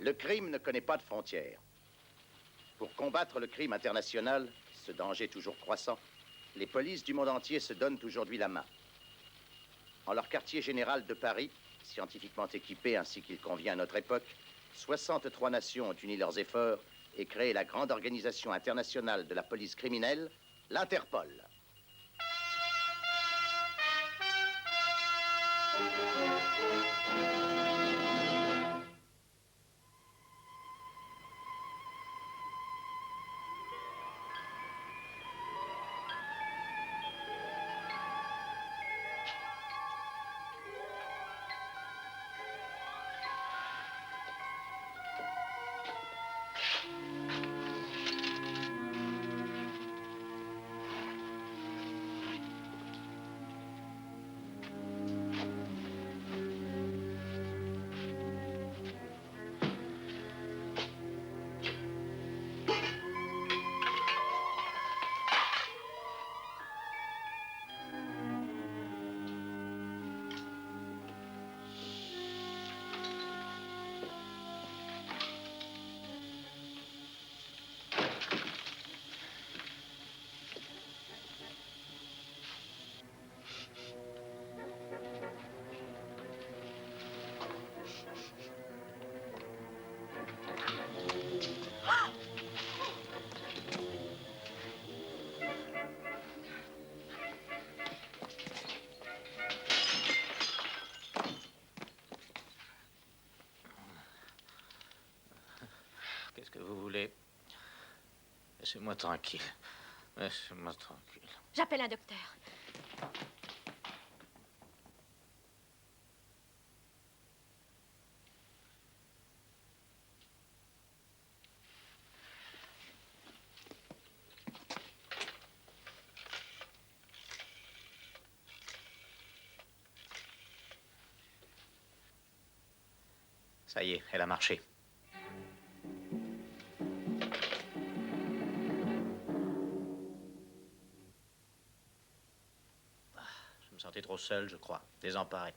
Le crime ne connaît pas de frontières. Pour combattre le crime international, ce danger toujours croissant, les polices du monde entier se donnent aujourd'hui la main. En leur quartier général de Paris, scientifiquement équipé ainsi qu'il convient à notre époque, 63 nations ont uni leurs efforts et créé la grande organisation internationale de la police criminelle, l'Interpol. Qu'est-ce que vous voulez? Laissez-moi tranquille. Laissez-moi tranquille. J'appelle un docteur. Ça y est, elle a marché. Je me sentais trop seul, je crois, désemparé.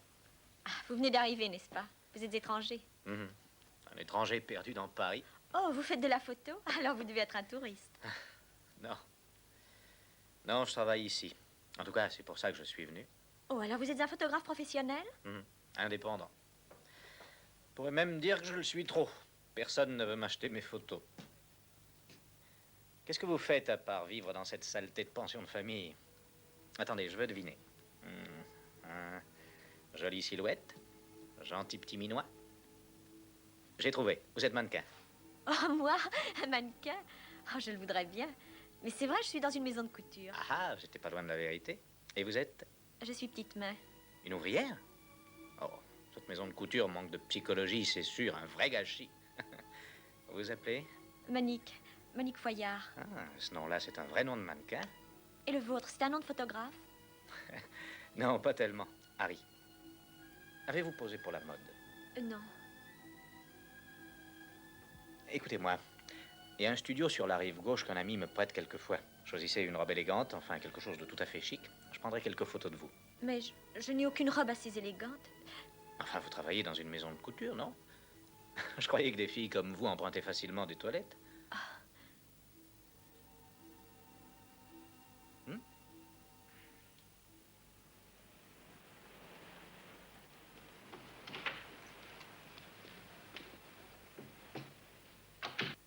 Ah, vous venez d'arriver, n'est-ce pas? Vous êtes étranger. Un étranger perdu dans Paris. Oh, vous faites de la photo? Alors vous devez être un touriste. Non. Non, je travaille ici. En tout cas, c'est pour ça que je suis venu. Oh, alors vous êtes un photographe professionnel? Indépendant. On pourrait même dire que je le suis trop. Personne ne veut m'acheter mes photos. Qu'est-ce que vous faites à part vivre dans cette saleté de pension de famille? Attendez, je veux deviner. Jolie silhouette. Gentil petit minois. J'ai trouvé. Vous êtes mannequin. Oh, moi? Un mannequin? Oh, je le voudrais bien. Mais c'est vrai, je suis dans une maison de couture. Ah, j'étais pas loin de la vérité. Et vous êtes? Je suis petite main. Une ouvrière? Oh, cette maison de couture manque de psychologie, c'est sûr. Un vrai gâchis. Vous vous appelez? Monique. Monique Foyard. Ah, ce nom-là, c'est un vrai nom de mannequin. Et le vôtre, c'est un nom de photographe? Non, pas tellement. Harry. Avez-vous posé pour la mode? Non. Écoutez-moi, il y a un studio sur la rive gauche qu'un ami me prête quelquefois. Choisissez une robe élégante, enfin quelque chose de tout à fait chic. Je prendrai quelques photos de vous. Mais je n'ai aucune robe assez élégante. Enfin, vous travaillez dans une maison de couture, non? Je croyais que des filles comme vous empruntaient facilement des toilettes.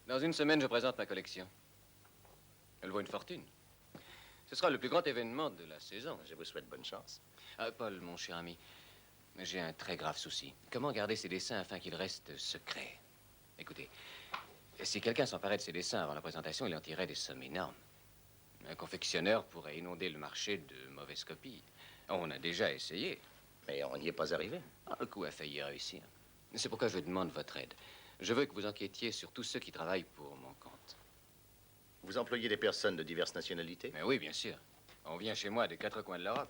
Dans une semaine, je présente ma collection. Elle vaut une fortune. Ce sera le plus grand événement de la saison. Je vous souhaite bonne chance. Paul, mon cher ami, j'ai un très grave souci. Comment garder ces dessins afin qu'ils restent secrets? Écoutez, si quelqu'un s'emparait de ces dessins avant la présentation, il en tirerait des sommes énormes. Un confectionneur pourrait inonder le marché de mauvaises copies. On a déjà essayé. Mais on n'y est pas arrivé. Le coup a failli réussir. C'est pourquoi je demande votre aide. Je veux que vous enquêtiez sur tous ceux qui travaillent pour mon compte. Vous employez des personnes de diverses nationalités? Mais oui, bien sûr. On vient chez moi des quatre coins de l'Europe.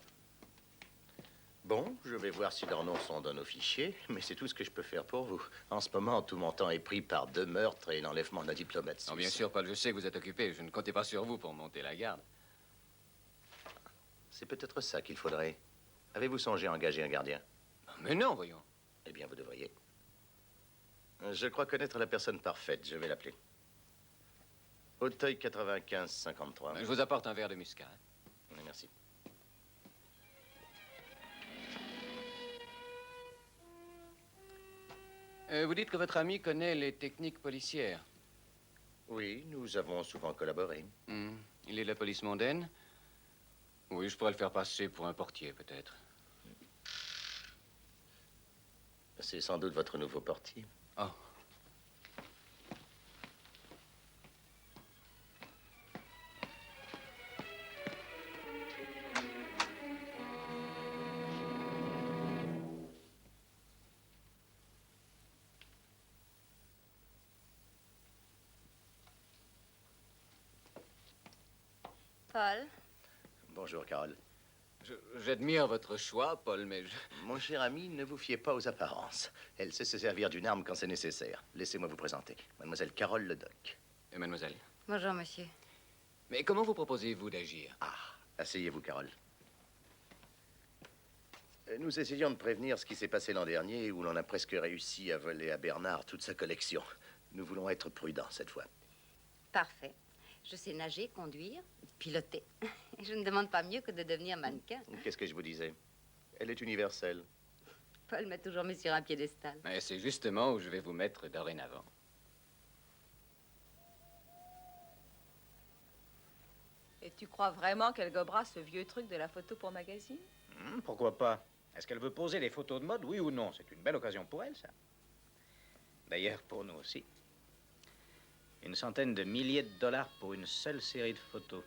Bon, je vais voir si leurs noms sont dans nos fichiers, mais c'est tout ce que je peux faire pour vous. En ce moment, tout mon temps est pris par 2 meurtres et l'enlèvement d'un diplomate suisse. Non, bien sûr, Paul, je sais que vous êtes occupé. Je ne comptais pas sur vous pour monter la garde. C'est peut-être ça qu'il faudrait. Avez-vous songé à engager un gardien? Mais non, voyons. Eh bien, vous devriez. Je crois connaître la personne parfaite. Je vais l'appeler. Auteuil 95-53. Je vous apporte un verre de muscat. Oui, merci. Vous dites que votre ami connaît les techniques policières. Oui, nous avons souvent collaboré. Il est de la police mondaine? Oui, je pourrais le faire passer pour un portier, peut-être. C'est sans doute votre nouveau portier. Oh. Paul, Bonjour, Carole. J'admire votre choix, Paul, mais Mon cher ami, ne vous fiez pas aux apparences. Elle sait se servir d'une arme quand c'est nécessaire. Laissez-moi vous présenter. Mademoiselle Carole Ledoc. Et mademoiselle. Bonjour, monsieur. Mais comment vous proposez-vous d'agir? Ah, asseyez-vous, Carole. Nous essayons de prévenir ce qui s'est passé l'an dernier, où l'on a presque réussi à voler à Bernard toute sa collection. Nous voulons être prudents cette fois. Parfait. Je sais nager, conduire, piloter. Je ne demande pas mieux que de devenir mannequin. Qu'est-ce que je vous disais? Elle est universelle. Paul m'a toujours mis sur un piédestal. Mais c'est justement où je vais vous mettre dorénavant. Et tu crois vraiment qu'elle gobera ce vieux truc de la photo pour magazine? Pourquoi pas? Est-ce qu'elle veut poser les photos de mode, oui ou non? C'est une belle occasion pour elle, ça. D'ailleurs, pour nous aussi. Une centaine de milliers de dollars pour une seule série de photos.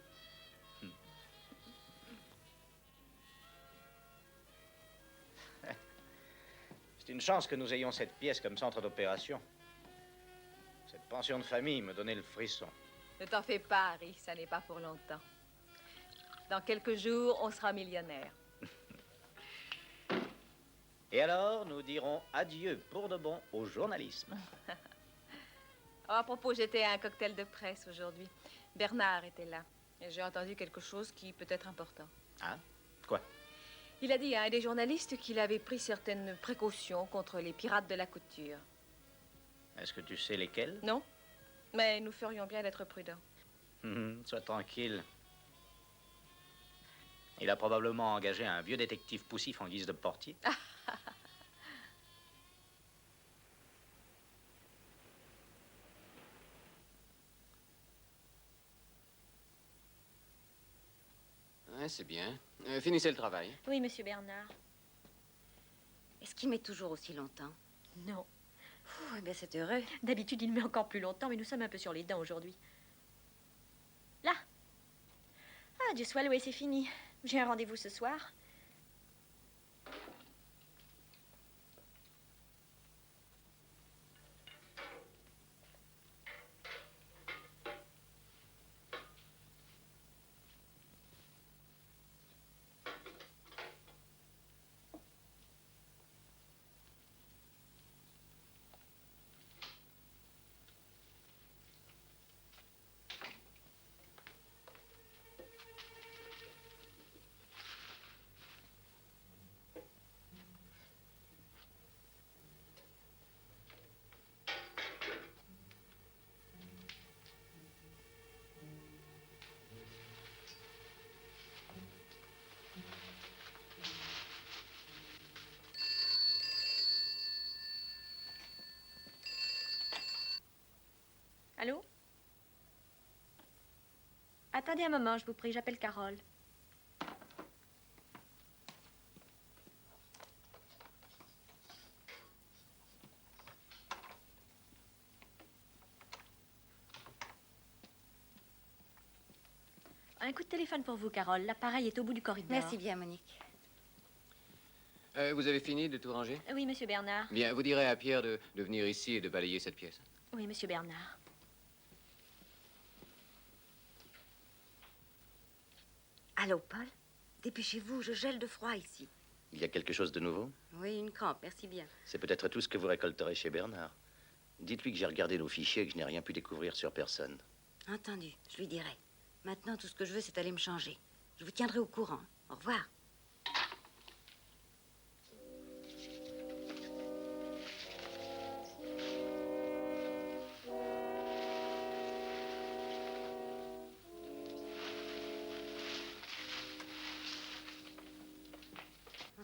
C'est une chance que nous ayons cette pièce comme centre d'opération. Cette pension de famille me donnait le frisson. Ne t'en fais pas, Harry, ça n'est pas pour longtemps. Dans quelques jours, on sera millionnaire. Et alors, nous dirons adieu pour de bon au journalisme. Oh, à propos, j'étais à un cocktail de presse aujourd'hui. Bernard était là. Et j'ai entendu quelque chose qui peut être important. Ah, quoi? Il a dit à un des journalistes qu'il avait pris certaines précautions contre les pirates de la couture. Est-ce que tu sais lesquels? Non? Mais nous ferions bien d'être prudents. Sois tranquille. Il a probablement engagé un vieux détective poussif en guise de portier. Ouais, c'est bien. Finissez le travail. oui, monsieur Bernard. Est-ce qu'il met toujours aussi longtemps? Non. Eh bien, c'est heureux. D'habitude, il met encore plus longtemps, mais nous sommes un peu sur les dents aujourd'hui. Là. Ah, Dieu soit loué, c'est fini. J'ai un rendez-vous ce soir. Allô? Attendez un moment, je vous prie, j'appelle Carole. Un coup de téléphone pour vous, Carole. L'appareil est au bout du corridor. Merci bien, Monique. Vous avez fini de tout ranger? Oui, monsieur Bernard. Bien, vous direz à Pierre de venir ici et de balayer cette pièce. Oui, monsieur Bernard. Allô, Paul? Dépêchez-vous, je gèle de froid ici. Il y a quelque chose de nouveau? Oui, une crampe, merci bien. C'est peut-être tout ce que vous récolterez chez Bernard. Dites-lui que j'ai regardé nos fichiers et que je n'ai rien pu découvrir sur personne. Entendu, je lui dirai. Maintenant, tout ce que je veux, c'est aller me changer. Je vous tiendrai au courant. Au revoir.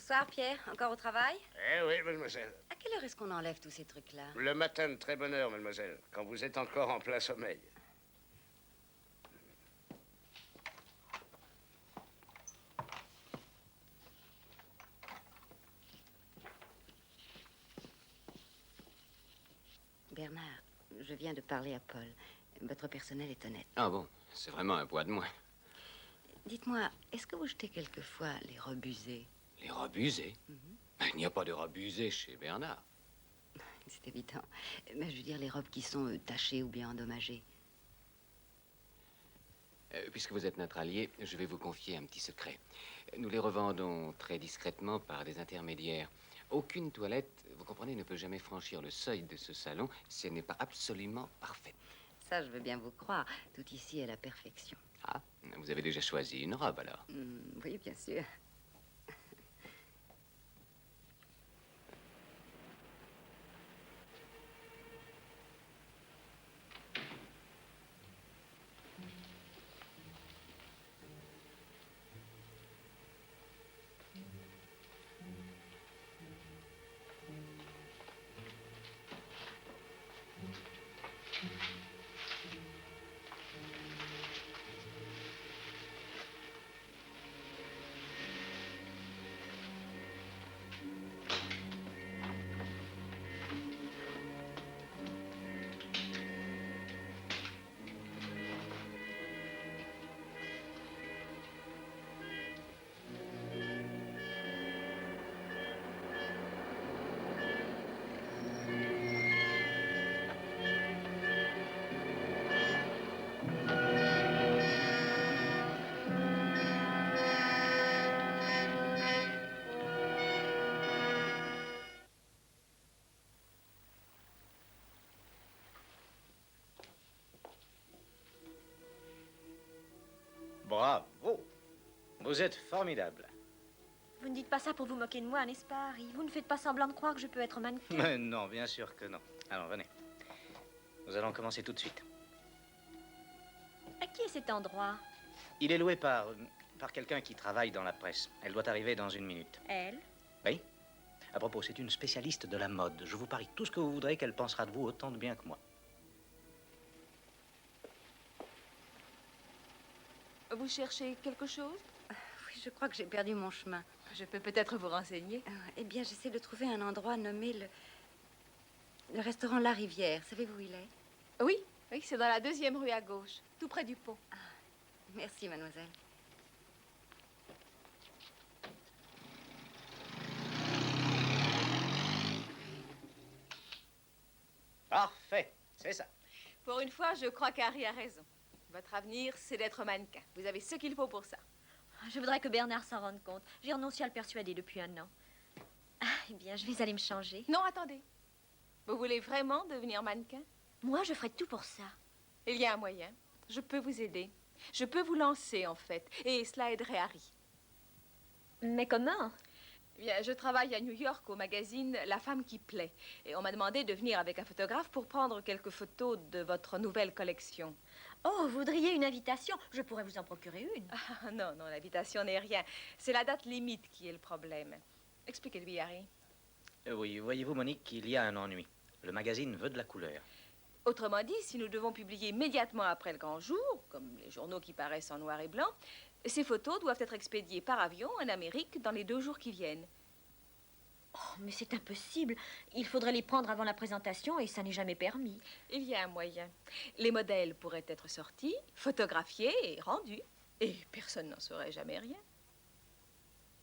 Bonsoir, Pierre. Encore au travail? Eh oui, mademoiselle. À quelle heure est-ce qu'on enlève tous ces trucs-là? Le matin de très bonne heure, mademoiselle, quand vous êtes encore en plein sommeil. Bernard, je viens de parler à Paul. Votre personnel est honnête. Ah bon, c'est vraiment un poids de moins. Dites-moi, est-ce que vous jetez quelquefois les robes usées? Les robes usées? Il n'y a pas de robes usées chez Bernard. C'est évident. Mais je veux dire les robes qui sont tachées ou bien endommagées. Puisque vous êtes notre allié, je vais vous confier un petit secret. Nous les revendons très discrètement par des intermédiaires. Aucune toilette, vous comprenez, ne peut jamais franchir le seuil de ce salon si elle n'est pas absolument parfaite. Ça, je veux bien vous croire. Tout ici est la perfection. Ah, vous avez déjà choisi une robe alors? Oui, bien sûr. Bravo. Vous êtes formidable. Vous ne dites pas ça pour vous moquer de moi, n'est-ce pas, Harry? Vous ne faites pas semblant de croire que je peux être mannequin. Mais non, bien sûr que non. Alors, venez. Nous allons commencer tout de suite. À qui est cet endroit? Il est loué par quelqu'un qui travaille dans la presse. Elle doit arriver dans 1 minute. Elle? Oui. À propos, c'est une spécialiste de la mode. Je vous parie tout ce que vous voudrez qu'elle pensera de vous autant de bien que moi. Vous cherchez quelque chose? Oui, je crois que j'ai perdu mon chemin. Je peux peut-être vous renseigner. Eh bien, j'essaie de trouver un endroit nommé le restaurant La Rivière. Savez-vous où il est? Oui, oui, c'est dans la 2e rue à gauche, tout près du pont. Merci, mademoiselle. Parfait. C'est ça. Pour une fois, je crois qu'Harry a raison. Votre avenir, c'est d'être mannequin. Vous avez ce qu'il faut pour ça. Je voudrais que Bernard s'en rende compte. J'ai renoncé à le persuader depuis 1 an. Ah, eh bien, je vais aller me changer. Non, attendez. Vous voulez vraiment devenir mannequin? Moi, je ferai tout pour ça. Il y a un moyen. Je peux vous aider. Je peux vous lancer, en fait. Et cela aiderait Harry. Mais comment? Eh bien, je travaille à New York au magazine La Femme qui plaît. Et on m'a demandé de venir avec un photographe pour prendre quelques photos de votre nouvelle collection. Oh, vous voudriez une invitation? Je pourrais vous en procurer une. Ah, non, non, l'invitation n'est rien. C'est la date limite qui est le problème. Expliquez-lui, Harry. Oui, voyez-vous, Monique, il y a un ennui. Le magazine veut de la couleur. Autrement dit, si nous devons publier immédiatement après le grand jour, comme les journaux qui paraissent en noir et blanc, ces photos doivent être expédiées par avion en Amérique dans les 2 jours qui viennent. Oh, mais c'est impossible. Il faudrait les prendre avant la présentation et ça n'est jamais permis. Il y a un moyen. Les modèles pourraient être sortis, photographiés et rendus. Et personne n'en saurait jamais rien.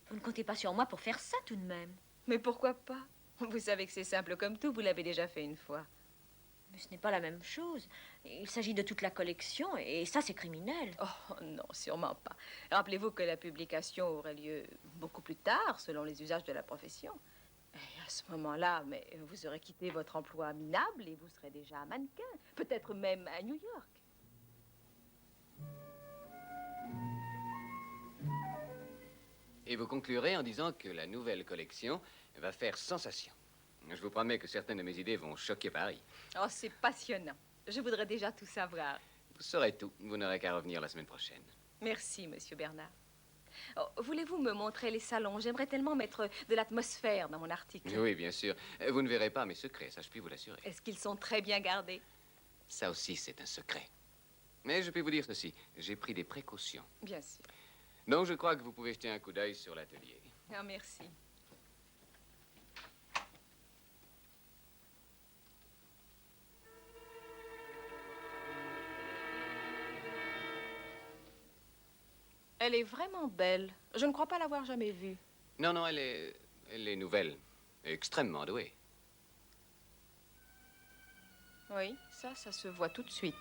Vous ne comptez pas sur moi pour faire ça tout de même. Mais pourquoi pas? Vous savez que c'est simple comme tout, vous l'avez déjà fait une fois. Mais ce n'est pas la même chose. Il s'agit de toute la collection et ça, c'est criminel. Oh non, sûrement pas. Rappelez-vous que la publication aurait lieu beaucoup plus tard, selon les usages de la profession. Et à ce moment-là, mais vous aurez quitté votre emploi minable et vous serez déjà mannequin, peut-être même à New York. Et vous conclurez en disant que la nouvelle collection va faire sensation. Je vous promets que certaines de mes idées vont choquer Paris. Oh, c'est passionnant. Je voudrais déjà tout savoir. Vous saurez tout. Vous n'aurez qu'à revenir la semaine prochaine. Merci, Monsieur Bernard. Oh, voulez-vous me montrer les salons? J'aimerais tellement mettre de l'atmosphère dans mon article. Oui, bien sûr. Vous ne verrez pas mes secrets, ça je puis vous l'assurer. Est-ce qu'ils sont très bien gardés? Ça aussi, c'est un secret. Mais je peux vous dire ceci, j'ai pris des précautions. Bien sûr. Donc je crois que vous pouvez jeter un coup d'œil sur l'atelier. Ah, merci. Elle est vraiment belle. Je ne crois pas l'avoir jamais vue. Non, non, elle est nouvelle. Extrêmement douée. Oui, ça se voit tout de suite.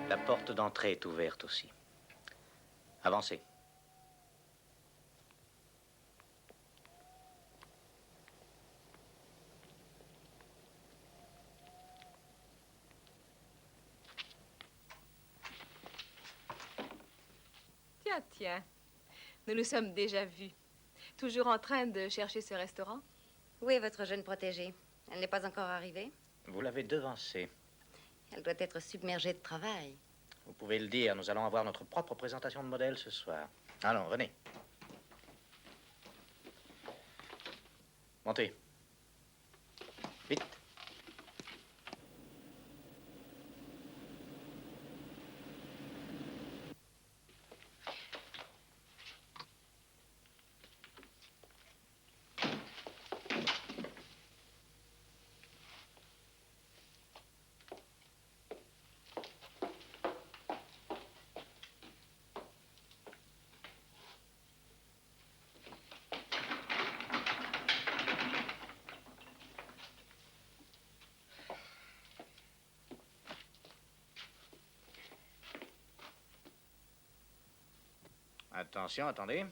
La porte d'entrée est ouverte aussi. Avancez. Tiens, tiens. Nous nous sommes déjà vus. Toujours en train de chercher ce restaurant? Où est votre jeune protégée? Elle n'est pas encore arrivée? Vous l'avez devancée. Elle doit être submergée de travail. Vous pouvez le dire, nous allons avoir notre propre présentation de modèle ce soir. Allons, venez. Montez. Vite. Attention, attendez.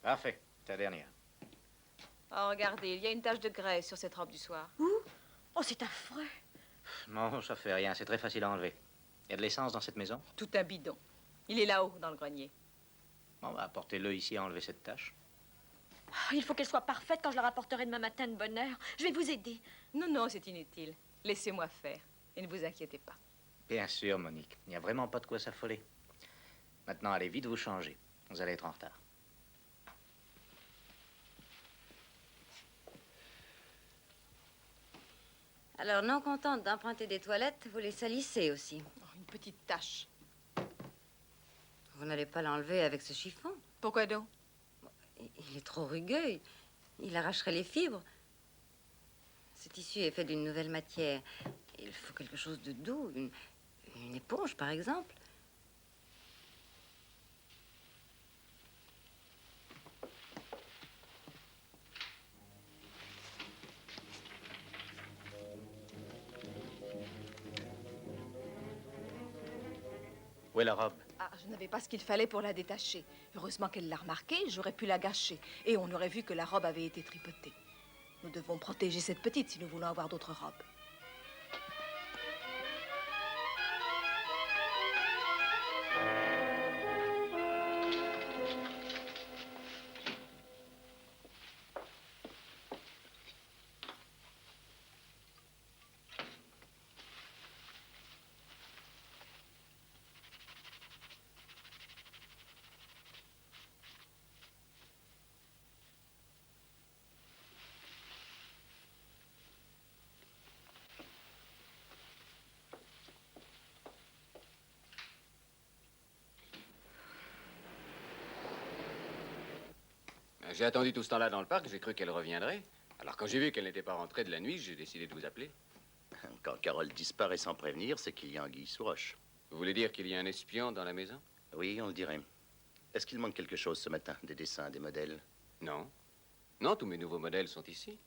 Parfait, ta dernière. Oh, regardez, il y a une tache de graisse sur cette robe du soir. Où? Oh, c'est affreux. Non, ça fait rien, c'est très facile à enlever. Il y a de l'essence dans cette maison? Tout un bidon. Il est là-haut, dans le grenier. Bon, bah, apportez-le ici à enlever cette tache. Ah, il faut qu'elle soit parfaite quand je la rapporterai demain matin de bonne heure. Je vais vous aider. Non, non, c'est inutile. Laissez-moi faire. Et ne vous inquiétez pas. Bien sûr, Monique. Il n'y a vraiment pas de quoi s'affoler. Maintenant, allez vite vous changer. Vous allez être en retard. Alors, non contente d'emprunter des toilettes, vous les salissez aussi. Oh, une petite tache. Vous n'allez pas l'enlever avec ce chiffon. Pourquoi donc? Il est trop rugueux. Il arracherait les fibres. Ce tissu est fait d'une nouvelle matière. Il faut quelque chose de doux. Une éponge, par exemple. Où est la robe? Ah, je n'avais pas ce qu'il fallait pour la détacher. Heureusement qu'elle l'a remarqué, j'aurais pu la gâcher. Et on aurait vu que la robe avait été tripotée. Nous devons protéger cette petite si nous voulons avoir d'autres robes. J'ai attendu tout ce temps-là dans le parc, j'ai cru qu'elle reviendrait. Alors quand j'ai vu qu'elle n'était pas rentrée de la nuit, j'ai décidé de vous appeler. Quand Carole disparaît sans prévenir, c'est qu'il y a anguille sous roche. Vous voulez dire qu'il y a un espion dans la maison? Oui, on le dirait. Est-ce qu'il manque quelque chose ce matin? Des dessins, des modèles? Non. Non, tous mes nouveaux modèles sont ici.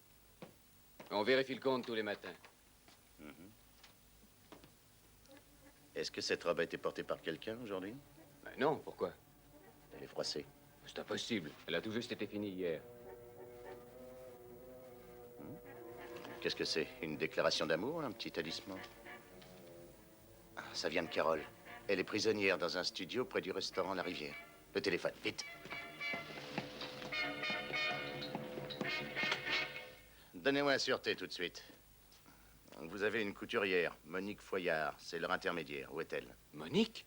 On vérifie le compte tous les matins. Est-ce que cette robe a été portée par quelqu'un aujourd'hui? Ben non, pourquoi? Elle est froissée. C'est impossible. Elle a tout juste été finie hier. Qu'est-ce que c'est? Une déclaration d'amour? Un petit talisman? Ah, ça vient de Carole. Elle est prisonnière dans un studio près du restaurant La Rivière. Le téléphone, vite. Donnez-moi la sûreté tout de suite. Vous avez une couturière, Monique Foyard. C'est leur intermédiaire. Où est-elle? Monique?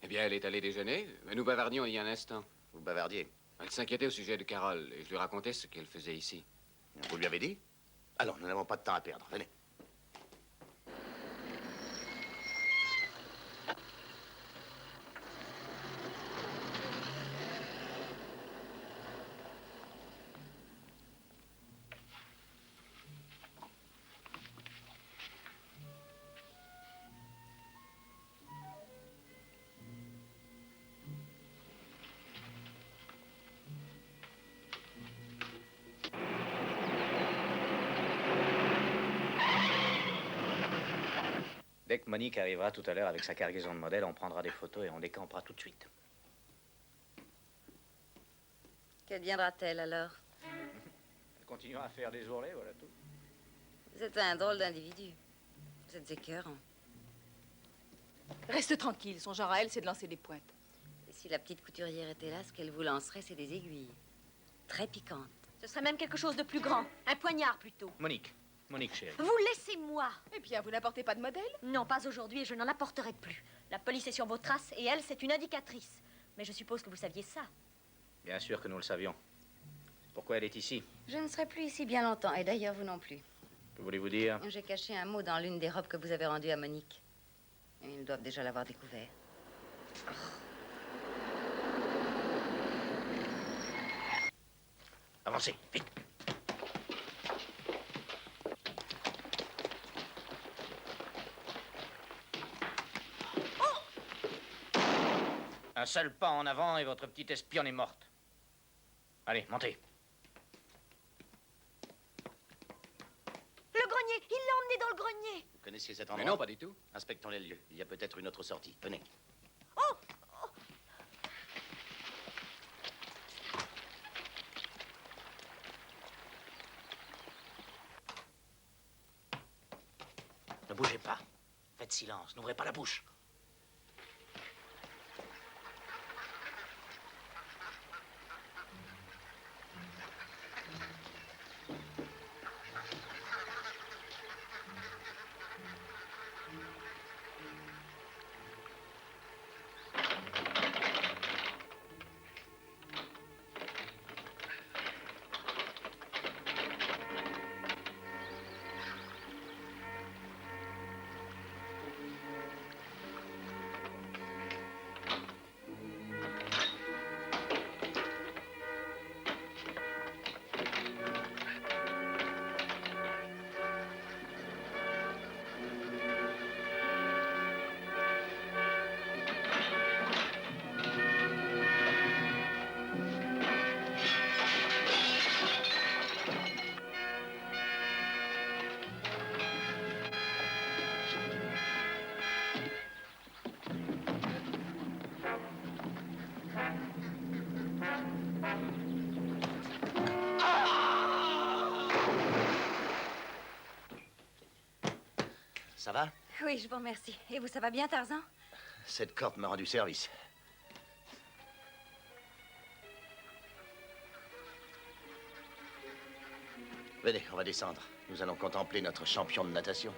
Eh bien, elle est allée déjeuner. Nous bavardions il y a un instant. Vous bavardiez. Elle s'inquiétait au sujet de Carole et je lui racontais ce qu'elle faisait ici. Vous lui avez dit? Alors, nous n'avons pas de temps à perdre. Venez. Dès que Monique arrivera tout à l'heure avec sa cargaison de modèles, on prendra des photos et on décampera tout de suite. Qu'adviendra-t-elle alors? Elle continuera à faire des ourlets, voilà tout. Vous êtes un drôle d'individu. Vous êtes écœurant. Reste tranquille, son genre à elle, c'est de lancer des pointes. Et si la petite couturière était là, ce qu'elle vous lancerait, c'est des aiguilles. Très piquantes. Ce serait même quelque chose de plus grand. Un poignard, plutôt. Monique, chérie. Vous laissez-moi. Eh bien, vous n'apportez pas de modèle? Non, pas aujourd'hui, et je n'en apporterai plus. La police est sur vos traces, et elle, c'est une indicatrice. Mais je suppose que vous saviez ça. Bien sûr que nous le savions. Pourquoi elle est ici? Je ne serai plus ici bien longtemps, et d'ailleurs vous non plus. Que voulez-vous dire? J'ai caché un mot dans l'une des robes que vous avez rendues à Monique. Et ils doivent déjà l'avoir découvert. Avancez, vite. Un seul pas en avant et votre petite espionne est morte. Allez, montez. Le grenier. Il l'a emmené dans le grenier. Vous connaissiez cet Mais endroit? non, pas du tout. Inspectons les lieux. Il y a peut-être une autre sortie. Venez. Ne bougez pas. Faites silence. N'ouvrez pas la bouche. Ça va? Oui, je vous remercie. Et vous, ça va bien, Tarzan? Cette corde m'a rendu service. Venez, on va descendre. Nous allons contempler notre champion de natation.